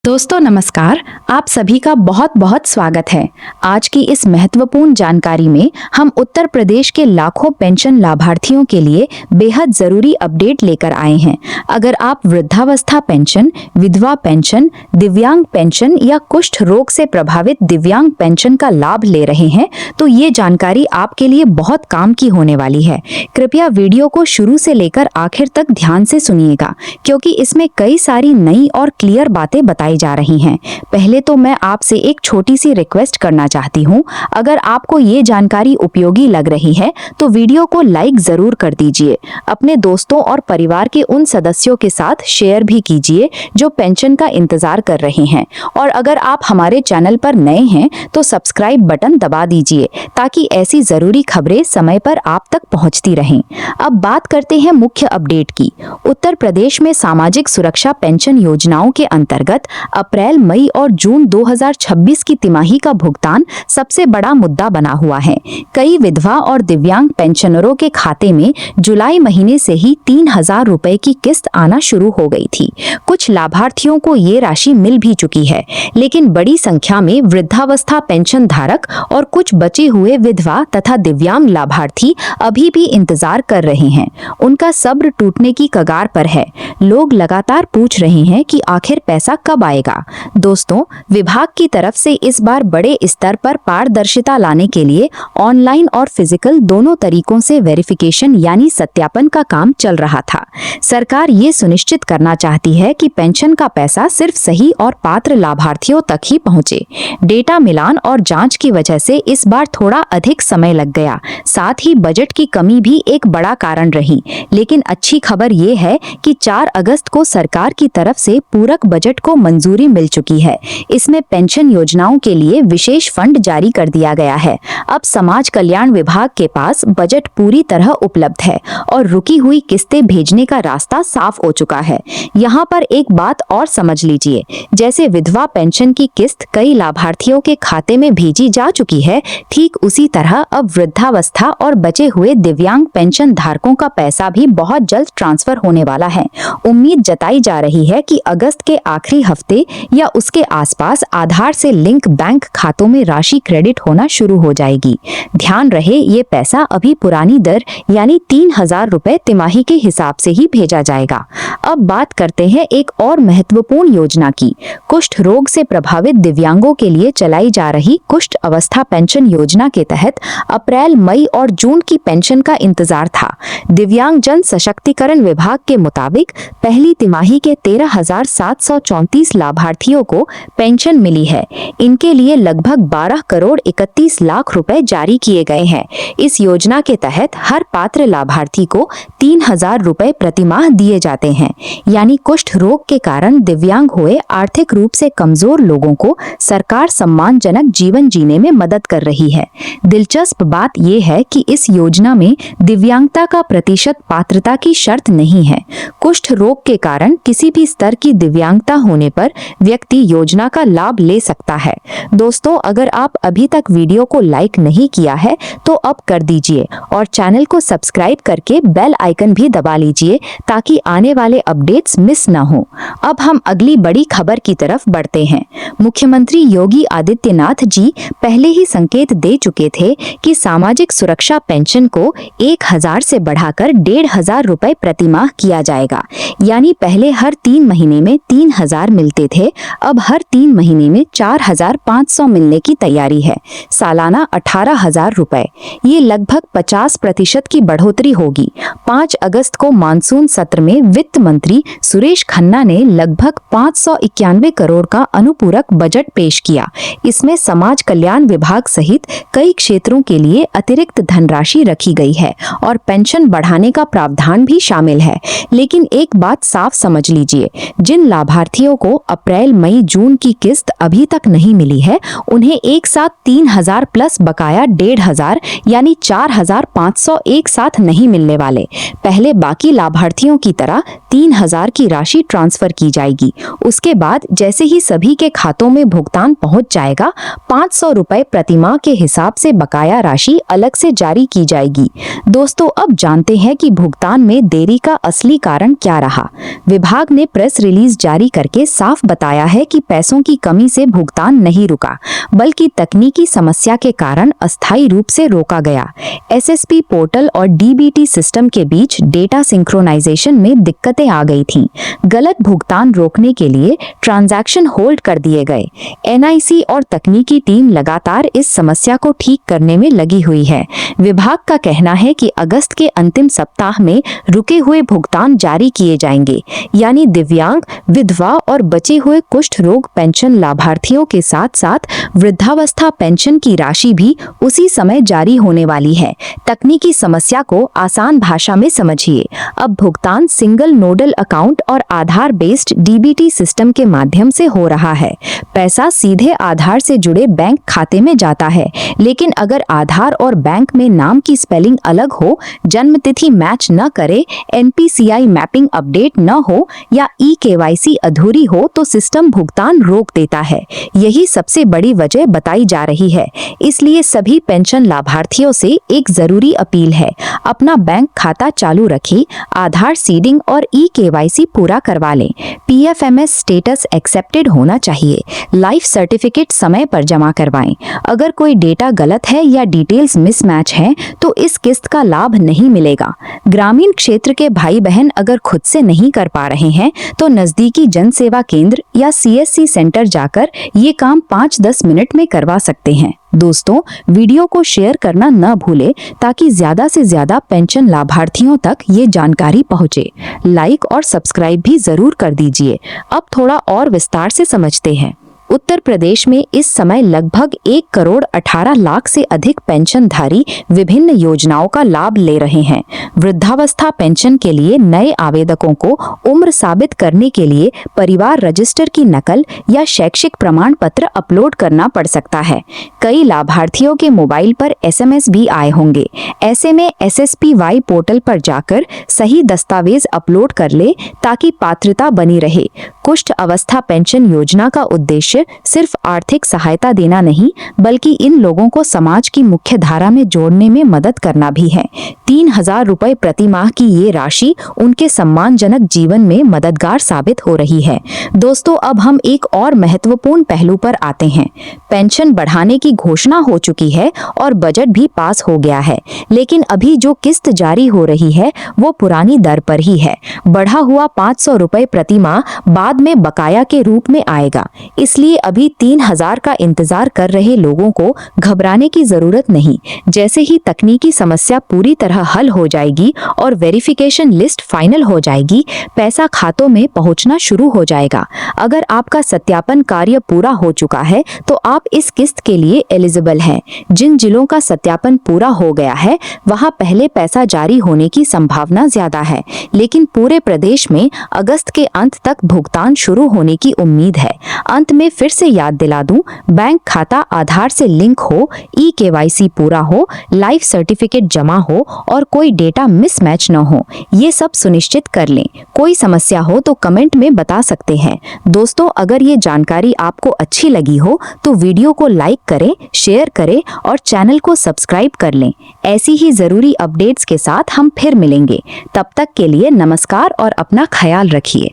दोस्तों नमस्कार। आप सभी का बहुत बहुत स्वागत है। आज की इस महत्वपूर्ण जानकारी में हम उत्तर प्रदेश के लाखों पेंशन लाभार्थियों के लिए बेहद जरूरी अपडेट लेकर आए हैं। अगर आप वृद्धावस्था पेंशन, विधवा पेंशन, दिव्यांग पेंशन या कुष्ठ रोग से प्रभावित दिव्यांग पेंशन का लाभ ले रहे हैं तो ये जानकारी आपके लिए बहुत काम की होने वाली है। कृपया वीडियो को शुरू से लेकर आखिर तक ध्यान से सुनिएगा, क्योंकि इसमें कई सारी नई और क्लियर बातें बताई जा रही हैं। पहले तो मैं आपसे एक छोटी सी रिक्वेस्ट करना चाहती हूं। अगर आपको ये जानकारी उपयोगी लग रही है तो वीडियो को लाइक जरूर कर दीजिए। अपने दोस्तों और परिवार के उन सदस्यों के साथ शेयर भी कीजिए जो पेंशन का इंतजार कर रहे हैं। और अगर आप हमारे चैनल पर नए हैं तो सब्सक्राइब बटन दबा दीजिए ताकि ऐसी जरूरी खबरें समय पर आप तक पहुंचती रहें। अब बात करते हैं मुख्य अपडेट की। उत्तर प्रदेश में सामाजिक सुरक्षा पेंशन योजनाओं के अंतर्गत अप्रैल, मई और जून 2026 की तिमाही का भुगतान सबसे बड़ा मुद्दा बना हुआ है। कई विधवा और दिव्यांग पेंशनरों के खाते में जुलाई महीने से ही 3,000 रुपए की किस्त आना शुरू हो गई थी। कुछ लाभार्थियों को ये राशि मिल भी चुकी है, लेकिन बड़ी संख्या में वृद्धावस्था पेंशन धारक और कुछ बचे हुए विधवा तथा दिव्यांग लाभार्थी अभी भी इंतजार कर रहे हैं। उनका सब्र टूटने की कगार पर है। लोग लगातार पूछ रहे हैं कि आखिर पैसा कब आएगा। दोस्तों, विभाग की तरफ से इस बार बड़े स्तर पर पारदर्शिता लाने के लिए ऑनलाइन और फिजिकल दोनों तरीकों से वेरिफिकेशन यानी सत्यापन का काम चल रहा था। सरकार ये सुनिश्चित करना चाहती है कि पेंशन का पैसा सिर्फ सही और पात्र लाभार्थियों तक ही पहुंचे। डेटा मिलान और जांच की वजह से इस बार थोड़ा अधिक समय लग गया। साथ ही बजट की कमी भी एक बड़ा कारण रही। लेकिन अच्छी खबर ये है कि 4 अगस्त को सरकार की तरफ से पूरक बजट को मंजूरी मिल चुकी है। इसमें पेंशन योजनाओं के लिए विशेष फंड जारी कर दिया गया है। अब समाज कल्याण विभाग के पास बजट पूरी तरह उपलब्ध है और रुकी हुई किस्तें भेजने का रास्ता साफ हो चुका है। यहाँ पर एक बात और समझ लीजिए, जैसे विधवा पेंशन की किस्त कई लाभार्थियों के खाते में भेजी जा चुकी है, ठीक उसी तरह अब वृद्धावस्था और बचे हुए दिव्यांग पेंशन धारकों का पैसा भी बहुत जल्द ट्रांसफर होने वाला है। उम्मीद जताई जा रही है कि अगस्त के आखिरी हफ्ते या उसके आसपास आधार से लिंक बैंक खातों में राशि क्रेडिट होना शुरू हो जाएगी। ध्यान रहे, ये पैसा अभी पुरानी दर यानी 3,000 रुपए तिमाही के हिसाब से ही भेजा जाएगा। अब बात करते हैं एक और महत्वपूर्ण योजना की। कुष्ठ रोग से प्रभावित दिव्यांगों के लिए चलाई जा रही कुष्ठ अवस्था पेंशन योजना के तहत अप्रैल, मई और जून की पेंशन का इंतजार था। दिव्यांग जन सशक्तिकरण विभाग के मुताबिक पहली तिमाही के 13,734 लाभार्थियों को पेंशन मिली है। इनके लिए लगभग 12 करोड़ 31 लाख रुपए जारी किए गए हैं। इस योजना के तहत हर पात्र लाभार्थी को 3,000 रुपए प्रतिमाह दिए जाते हैं। यानी कुष्ठ रोग के कारण दिव्यांग हुए आर्थिक रूप से कमजोर लोगों को सरकार सम्मानजनक जीवन जीने में मदद कर रही है। दिलचस्प बात यह है कि इस योजना में दिव्यांगता का प्रतिशत पात्रता की शर्त नहीं है। कुष्ठ रोग के कारण किसी भी स्तर की दिव्यांगता होने पर व्यक्ति योजना का लाभ ले सकता है। दोस्तों, अगर आप अभी तक वीडियो को लाइक नहीं किया है तो अब कर दीजिए और चैनल को सब्सक्राइब करके बेल आइकन भी दबा लीजिए ताकि आने वाले अपडेट्स मिस न हो। अब हम अगली बड़ी खबर की तरफ बढ़ते हैं। मुख्यमंत्री योगी आदित्यनाथ जी पहले ही संकेत दे चुके थे कि सामाजिक सुरक्षा पेंशन को 1,000 से बढ़ाकर 1,500 रुपए प्रतिमाह किया जाएगा। यानी पहले हर 3 महीने में 3,000 मिलते थे, अब हर 3 महीने में 4,500 मिलने की तैयारी है। सालाना 18,000 रुपए। ये लगभग 50% की बढ़ोतरी होगी। 5 अगस्त को मानसून सत्र में वित्त मंत्री सुरेश खन्ना ने लगभग 591 करोड़ का अनुपूरक बजट पेश किया। इसमें समाज कल्याण विभाग सहित कई क्षेत्रों के लिए अतिरिक्त धनराशि रखी गई है और पेंशन बढ़ाने का प्रावधान भी शामिल है। लेकिन एक बात साफ समझ लीजिए, जिन लाभार्थियों को अप्रैल, मई, जून की किस्त अभी तक नहीं मिली है, उन्हें एक साथ 3,000 प्लस बकाया 1,500 यानी 4,500 एक साथ नहीं मिलने वाले। पहले बाकी लाभार्थियों की तरह 3,000 की राशि ट्रांसफर की जाएगी। उसके बाद जैसे ही सभी के खातों में भुगतान पहुंच जाएगा, 500 रुपए प्रतिमाह के हिसाब से बकाया राशि अलग से जारी की जाएगी। दोस्तों, अब जानते हैं कि भुगतान में देरी का असली कारण क्या रहा। विभाग ने प्रेस रिलीज जारी करके साफ साफ बताया है कि पैसों की कमी से भुगतान नहीं रुका, बल्कि तकनीकी समस्या के कारण अस्थायी रूप से रोका गया। एसएसपी पोर्टल और डीबीटी सिस्टम के बीच डेटा सिंक्रोनाइजेशन में दिक्कतें आ गई थीं। गलत भुगतान रोकने के लिए ट्रांजैक्शन होल्ड कर दिए गए। एनआईसी और तकनीकी टीम लगातार इस समस्या को ठीक करने में लगी हुई है। विभाग का कहना है कि अगस्त के अंतिम सप्ताह में रुके हुए भुगतान जारी किए जाएंगे, यानी दिव्यांग, विधवा और बचे हुए कुष्ठ रोग पेंशन लाभार्थियों के साथ साथ वृद्धावस्था पेंशन की राशि भी उसी समय जारी होने वाली है। तकनीकी समस्या को आसान भाषा में समझिए। अब भुगतान सिंगल नोडल अकाउंट और आधार बेस्ड डीबीटी सिस्टम के माध्यम से हो रहा है। पैसा सीधे आधार से जुड़े बैंक खाते में जाता है, लेकिन अगर आधार और बैंक में नाम की स्पेलिंग अलग हो, जन्म तिथि मैच न करे, एनपीसीआई मैपिंग अपडेट न हो या ई-केवाईसी अधूरी हो तो सिस्टम भुगतान रोक देता है। यही सबसे बड़ी वजह बताई जा रही है। इसलिए सभी पेंशन लाभार्थियों से एक जरूरी अपील है, अपना बैंक खाता चालू रखें, आधार सीडिंग और ई-केवाईसी पूरा करवा लें। पीएफएमएस स्टेटस एक्सेप्टेड होना चाहिए। लाइफ सर्टिफिकेट समय पर जमा करवाएं। अगर कोई डेटा गलत है या डिटेल्स मिसमैच है तो इस किस्त का लाभ नहीं मिलेगा। ग्रामीण क्षेत्र के भाई बहन अगर खुद से नहीं कर पा रहे हैं तो नजदीकी जन सेवा केंद्र या सीएससी सेंटर जाकर ये काम 5-10 मिनट में करवा सकते हैं। दोस्तों, वीडियो को शेयर करना न भूलें ताकि ज्यादा से ज्यादा पेंशन लाभार्थियों तक ये जानकारी पहुंचे। लाइक और सब्सक्राइब भी जरूर कर दीजिए। अब थोड़ा और विस्तार से समझते हैं। उत्तर प्रदेश में इस समय लगभग 1,18,00,000 से अधिक पेंशनधारी विभिन्न योजनाओं का लाभ ले रहे हैं। वृद्धावस्था पेंशन के लिए नए आवेदकों को उम्र साबित करने के लिए परिवार रजिस्टर की नकल या शैक्षिक प्रमाण पत्र अपलोड करना पड़ सकता है। कई लाभार्थियों के मोबाइल पर एसएमएस भी आए होंगे। ऐसे में एसएसपीवाई पोर्टल पर जाकर सही दस्तावेज अपलोड कर ले ताकि पात्रता बनी रहे। कुष्ठ अवस्था पेंशन योजना का उद्देश्य सिर्फ आर्थिक सहायता देना नहीं, बल्कि इन लोगों को समाज की मुख्य धारा में जोड़ने में मदद करना भी है। 3,000 रुपए प्रति माह की ये राशि उनके सम्मानजनक जीवन में मददगार साबित हो रही है। दोस्तों, अब हम एक और महत्वपूर्ण पहलू पर आते हैं। पेंशन बढ़ाने की घोषणा हो चुकी है और बजट भी पास हो गया है, लेकिन अभी जो किस्त जारी हो रही है वो पुरानी दर पर ही है। बढ़ा हुआ 500 रुपए प्रति माह बाद में बकाया के रूप में आएगा। इसलिए अभी 3,000 का इंतजार कर रहे लोगों को घबराने की जरूरत नहीं। जैसे ही तकनीकी समस्या पूरी तरह हल हो जाएगी और वेरिफिकेशन लिस्ट फाइनल हो जाएगी, पैसा खातों में पहुंचना शुरू हो जाएगा। अगर आपका सत्यापन कार्य पूरा हो चुका है तो आप इस किस्त के लिए एलिजिबल हैं। जिन जिलों का सत्यापन पूरा हो गया है वहां पहले पैसा जारी होने की संभावना ज्यादा है, लेकिन पूरे प्रदेश में अगस्त के अंत तक भुगतान शुरू होने की उम्मीद है। अंत में फिर से याद दिला दूं, बैंक खाता आधार से लिंक हो, ई-केवाईसी पूरा हो, लाइफ सर्टिफिकेट जमा हो और कोई डेटा मिसमैच न हो, ये सब सुनिश्चित कर लें। कोई समस्या हो तो कमेंट में बता सकते हैं। दोस्तों, अगर ये जानकारी आपको अच्छी लगी हो तो वीडियो को लाइक करें, शेयर करें और चैनल को सब्सक्राइब कर लें। ऐसी ही जरूरी अपडेट्स के साथ हम फिर मिलेंगे। तब तक के लिए नमस्कार और अपना ख्याल रखिए।